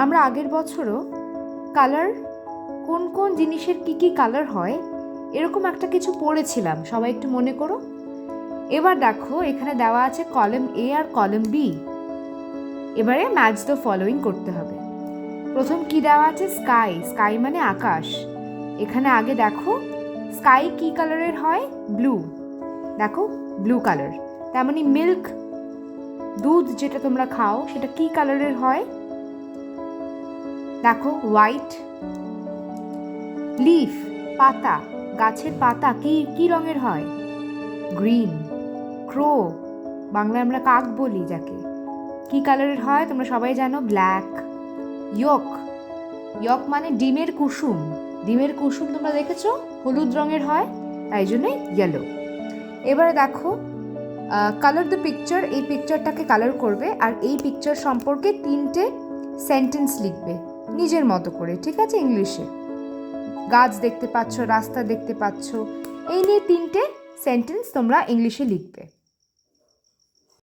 আমরা আগের বছরও কালার, কোন কোন জিনিসের কি কি কালার হয় এরকম একটা কিছু পড়েছিলাম, সবাই একটু মনে করো। এবার দেখো এখানে দেওয়া আছে কলাম এ আর কলাম বি। এবারে ম্যাচ দ্য ফলোইং করতে হবে। প্রথম কি দেওয়া আছে? স্কাই। স্কাই মানে আকাশ। এখানে আগে দেখো স্কাই কি কালারের হয়? ব্লু। দেখো ব্লু কালার। তেমনি মিল্ক, দুধ যেটা তোমরা খাও সেটা কি কালারের হয়? দেখো হোয়াইট। লিফ, পাতা, গাছের পাতা কি কি রঙের হয়? গ্রিন। ক্রো, বাংলায় আমরা কাক বলি যাকে, কি কালারের হয় তোমরা সবাই জানো? ব্ল্যাক। ইয়ক, ইয়ক মানে ডিমের কুসুম। ডিমের কুসুম তোমরা দেখেছো হলুদ রঙের হয়, তাই জন্যই ইয়েলো। এবারে দেখো কালার দ্য পিকচার, এই পিকচারটাকে কালার করবে আর এই পিকচার সম্পর্কে 3টে সেন্টেন্স লিখবে নিজের মতো করে, ঠিক আছে? ইংলিশে গাছ দেখতে পাচ্ছ, রাস্তা দেখতে পাচ্ছ, এই নিয়ে 3টে সেন্টেন্স তোমরা ইংলিশে লিখবে।